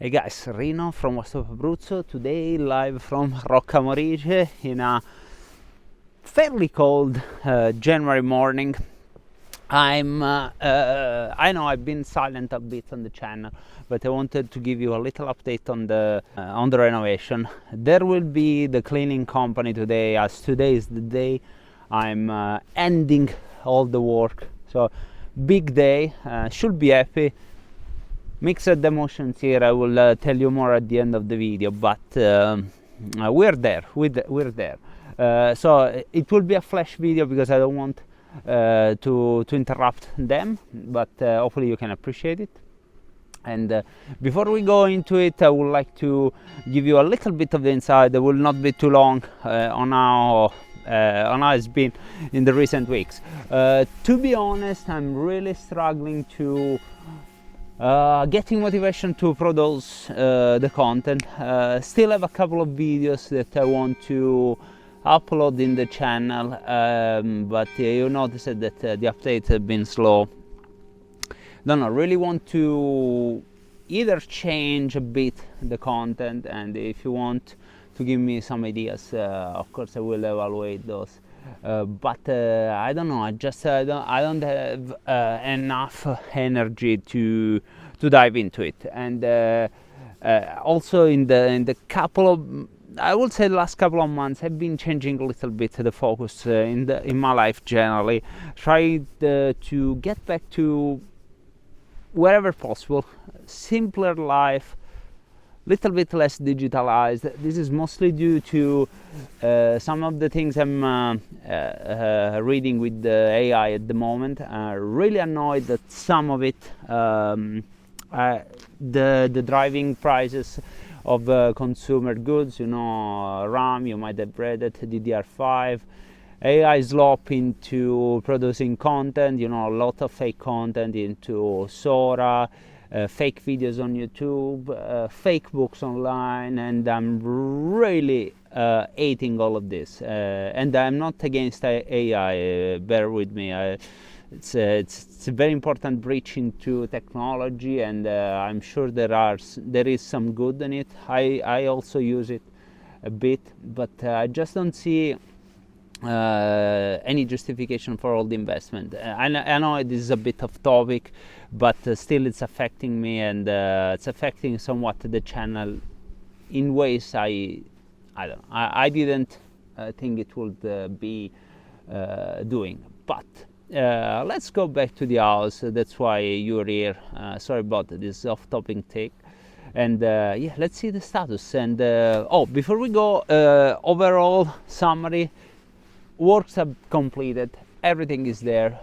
Hey guys, Rino from West of Abruzzo, today live from Rocca Morice in a fairly cold January morning. I know I've been silent a bit on the channel, but I wanted to give you a little update on the renovation. There will be the cleaning company today, as today is the day I'm ending all the work. So big day, should be happy. Mixed emotions here. I will tell you more at the end of the video, but we're there. We're there. So it will be a flash video because I don't want to interrupt them, but hopefully you can appreciate it. And before we go into it, I would like to give you a little bit of the inside. It will not be too long on how it's been in the recent weeks. To be honest, I'm really struggling to getting motivation to produce the content. Still have a couple of videos that I want to upload in the channel, but you notice that the updates have been slow. Don't know, really want to either change a bit the content, and if you want to give me some ideas, of course I will evaluate those. But I don't know. I don't have enough energy to dive into it. And also in the couple of, I would say, the last couple of months, I've been changing a little bit the focus in my life generally. Tried to get back to wherever possible, simpler life. Little bit less digitalized. This is mostly due to some of the things I'm reading with the AI at the moment. Really annoyed that some of it, the driving prices of consumer goods, RAM, you might have read it, DDR5, AI slop into producing content, a lot of fake content into Sora, fake videos on YouTube, fake books online, and I'm really hating all of this. And I'm not against AI, bear with me. It's a very important breach into technology, and I'm sure there is some good in it. I also use it a bit, but I just don't see any justification for all the investment. I know this is a bit off topic, but still it's affecting me, and it's affecting somewhat the channel in ways I didn't think it would be doing. But let's go back to the house. That's why you're here. Sorry about this off-topic take. And yeah, let's see the status. And before we go, overall summary. Works are completed, everything is there,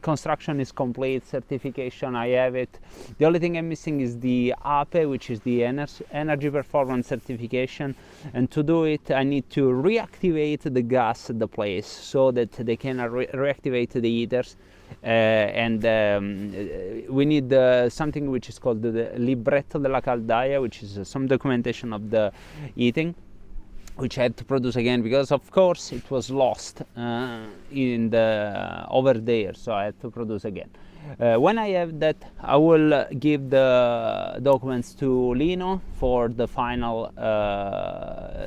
construction is complete, certification, I have it. The only thing I'm missing is the APE, which is the energy performance certification, and to do it I need to reactivate the gas at the place so that they can reactivate the heaters, and we need something which is called the libretto della caldaia, which is some documentation of the heating, which I had to produce again because of course it was lost in the over there, so I had to produce again. When I have that, I will give the documents to Lino for the final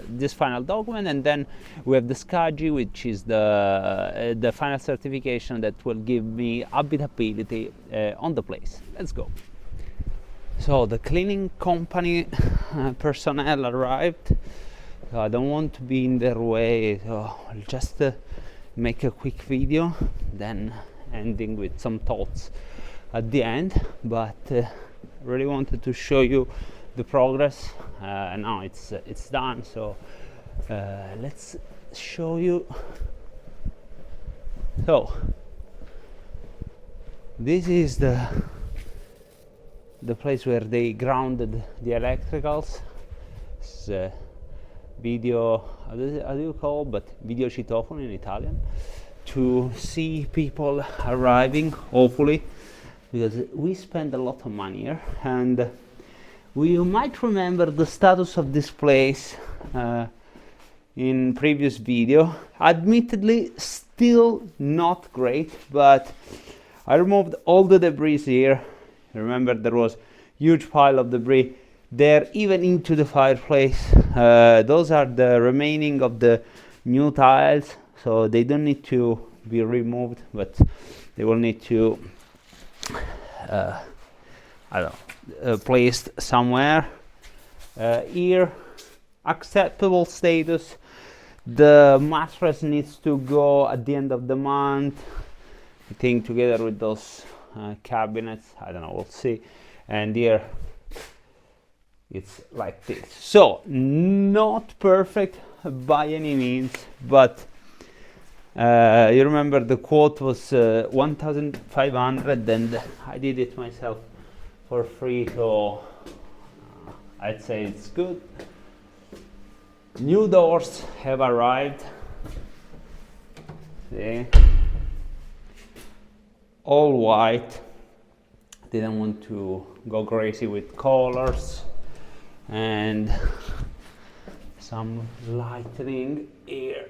this final document, and then we have the SCAGI, which is the final certification that will give me habitability on the place. Let's go. So the cleaning company personnel arrived. I don't want to be in their way, so I'll just make a quick video, then ending with some thoughts at the end. But really wanted to show you the progress. Now it's done, so let's show you. So this is the place where they grounded the electricals. It's, video, how do you call, but video citofono in Italian, to see people arriving, hopefully, because we spend a lot of money here. And you might remember the status of this place in previous video. Admittedly still not great, but I removed all the debris here. Remember, there was huge pile of debris there, even into the fireplace. Those are the remaining of the new tiles, so they don't need to be removed, but they will need to I don't know, placed somewhere. Here, acceptable status. The mattress needs to go at the end of the month, I think, together with those cabinets. I don't know, we'll see. And here it's like this. So not perfect by any means, but you remember the quote was 1,500, and I did it myself for free, so I'd say it's good. New doors have arrived. See? All white. Didn't want to go crazy with colors. And some lighting here,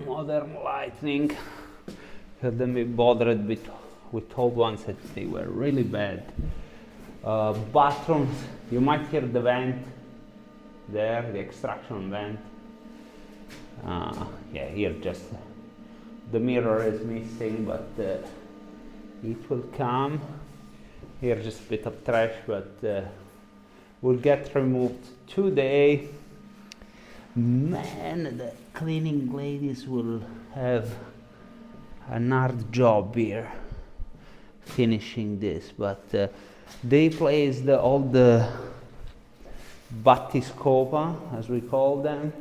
modern lighting. Couldn't be bothered with old ones that they were really bad. Bathrooms, you might hear the vent there, the extraction vent. Yeah, here just the mirror is missing, but it will come. Here just a bit of trash, but will get removed today. Man, the cleaning ladies will have an hard job here finishing this, but they placed all the battiscopa, as we call them,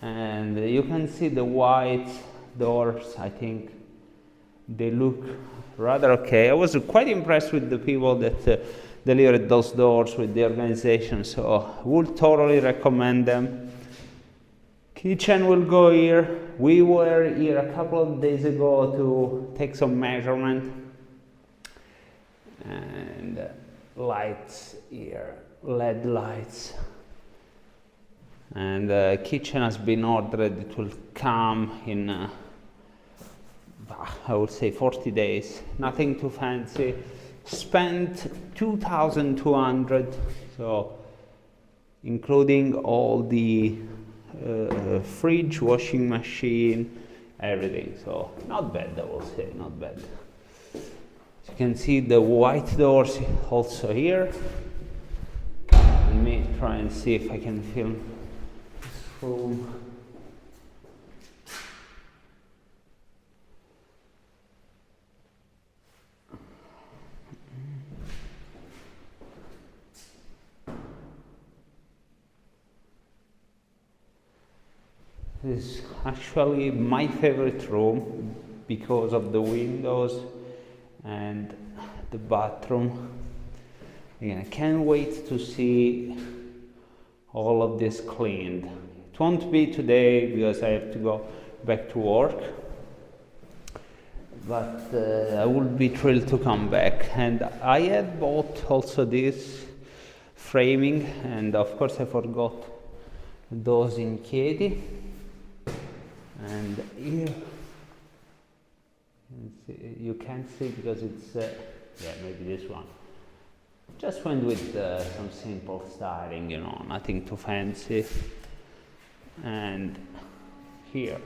and you can see the white doors. I think they look rather okay. I was quite impressed with the people that delivered those doors, with the organization, so I would totally recommend them. Kitchen will go here. We were here a couple of days ago to take some measurement, and lights here, LED lights, and the kitchen has been ordered. It will come in I would say 40 days. Nothing too fancy. Spent 2,200, so including all the fridge, washing machine, everything. So not bad, I will say, not bad. You can see the white doors also here. Let me try and see if I can film this room. This is actually my favorite room because of the windows and the bathroom. Again, I can't wait to see all of this cleaned. It won't be today because I have to go back to work, but I would be thrilled to come back. And I had bought also this framing, and of course I forgot those in Chieti. And here you can't see because it's yeah, maybe this one. Just went with some simple styling, you know, nothing too fancy. And here,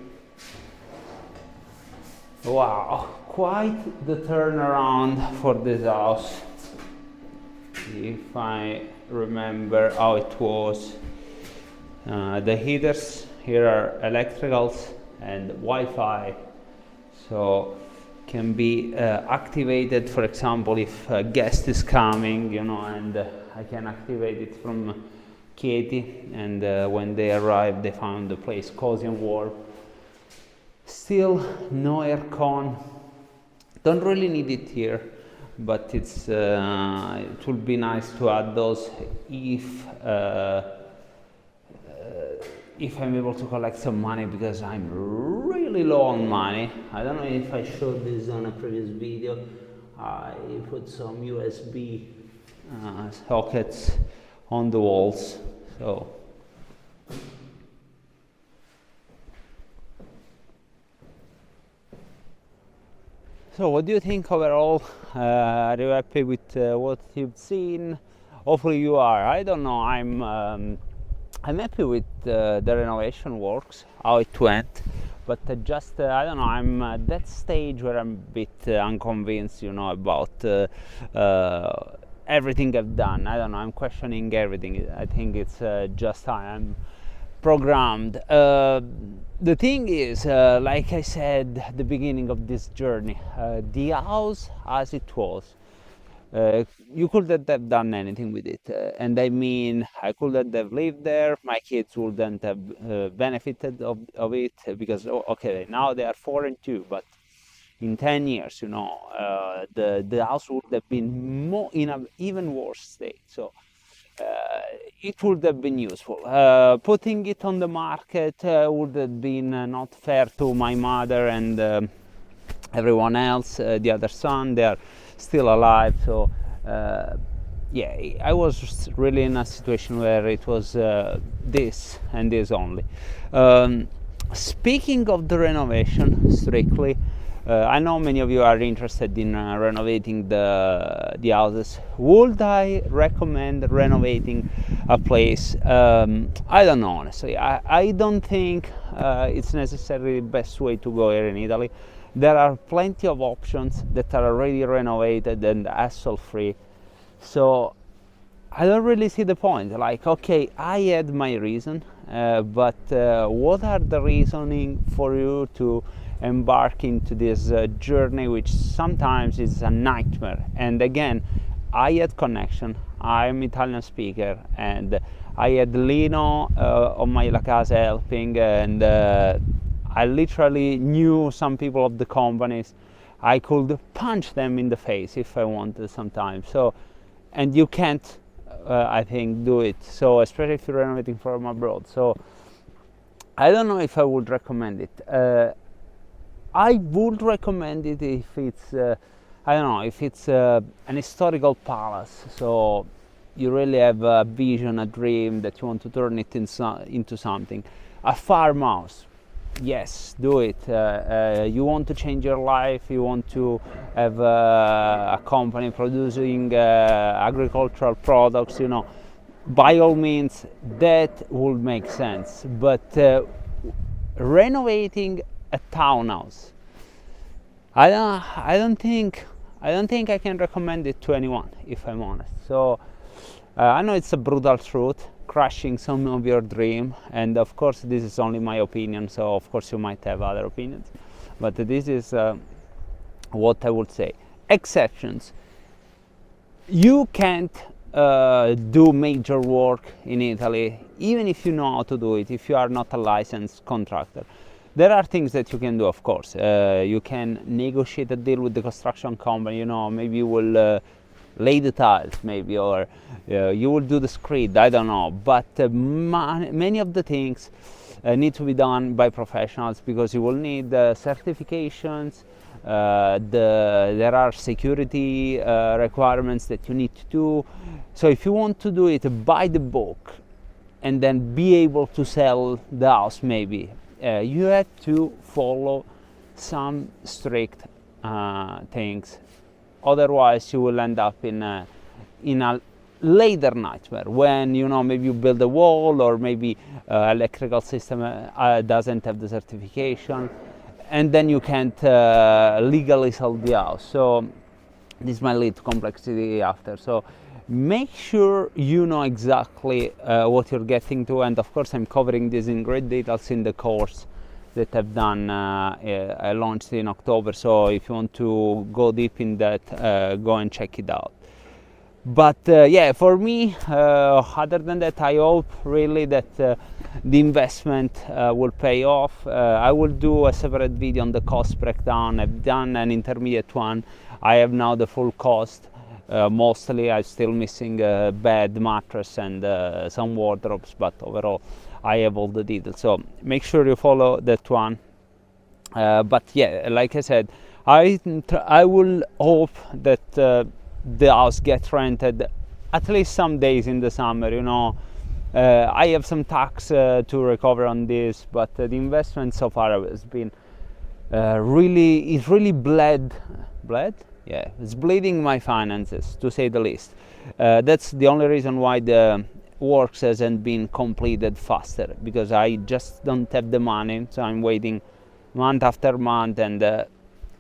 wow, quite the turnaround for this house. If I remember how it was, the heaters here are electricals and Wi-Fi, so can be activated, for example, if a guest is coming, you know, and I can activate it from Chieti, and when they arrive they found the place cozy and warm. Still no aircon. Don't really need it here, but it's it would be nice to add those if I'm able to collect some money, because I'm really low on money. I don't know if I showed this on a previous video. I put some USB sockets on the walls, so So what do you think overall? Are you happy with what you've seen? Hopefully you are. I don't know. I'm happy with the renovation works, how it went, but just I don't know. I'm at that stage where I'm a bit unconvinced, about everything I've done. I don't know. I'm questioning everything. I think it's just how I'm programmed. The thing is, like I said at the beginning of this journey, the house as it was, you couldn't have done anything with it. And I mean, I couldn't have lived there, my kids wouldn't have benefited of it, because, okay, now they are 4 and 2, but in 10 years, the house would have been more in an even worse state. So it would have been useful. Putting it on the market would have been not fair to my mother and everyone else. The other son, they are still alive. So yeah, I was really in a situation where it was this and this only. Speaking of the renovation, strictly, I know many of you are interested in renovating the houses. Would I recommend renovating a place? I don't know, honestly. I don't think it's necessarily the best way to go here in Italy. There are plenty of options that are already renovated and hassle-free. So I don't really see the point. Like, okay, I had my reason, but what are the reasoning for you to embark into this journey, which sometimes is a nightmare? And again, I had connection. I'm Italian speaker, and I had Lino on my La Casa helping, and I literally knew some people of the companies. I could punch them in the face if I wanted sometimes. So, and you can't, I think, do it. So especially if you're renovating from abroad. So I don't know if I would recommend it. I would recommend it if it's, I don't know, if it's an historical palace. So you really have a vision, a dream that you want to turn it into something. A farmhouse, yes, do it. You want to change your life, you want to have a company producing agricultural products, by all means, that would make sense. But renovating a townhouse, I don't think I can recommend it to anyone, if I'm honest. So I know it's a brutal truth, crushing some of your dream, and of course this is only my opinion, so of course you might have other opinions, but this is what I would say. Exceptions: you can't do major work in Italy, even if you know how to do it, if you are not a licensed contractor. There are things that you can do, of course. You can negotiate a deal with the construction company, maybe you will lay the tiles, maybe, or you will do the screed, I don't know. But many of the things need to be done by professionals, because you will need certifications. There are security requirements that you need to do. So if you want to do it by the book and then be able to sell the house, maybe you have to follow some strict things. Otherwise you will end up in a later nightmare, when maybe you build a wall, or maybe electrical system doesn't have the certification, and then you can't legally sell the house. So this might lead to complexity after. So make sure you know exactly what you're getting to, and of course I'm covering this in great details in the course that I've done. I launched in October, so if you want to go deep in that, go and check it out. But yeah, for me, other than that, I hope really that the investment will pay off. I will do a separate video on the cost breakdown. I've done an intermediate one. I have now the full cost. Mostly I'm still missing a bed, mattress, and some wardrobes, but overall I have all the details. So make sure you follow that one. But yeah, like I said, I will hope that the house gets rented at least some days in the summer. I have some tax to recover on this, but the investment so far has been Really, it really bled, yeah, it's bleeding my finances, to say the least. That's the only reason why the works hasn't been completed faster, because I just don't have the money, so I'm waiting month after month, and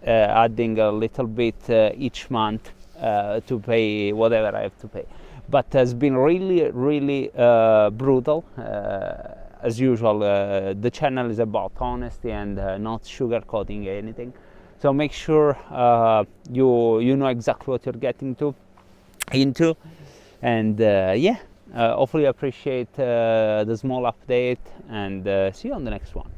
adding a little bit each month to pay whatever I have to pay. But has been really, really brutal. As usual, the channel is about honesty and not sugarcoating anything. So make sure you know exactly what you're getting into, and yeah, hopefully appreciate the small update, and see you on the next one.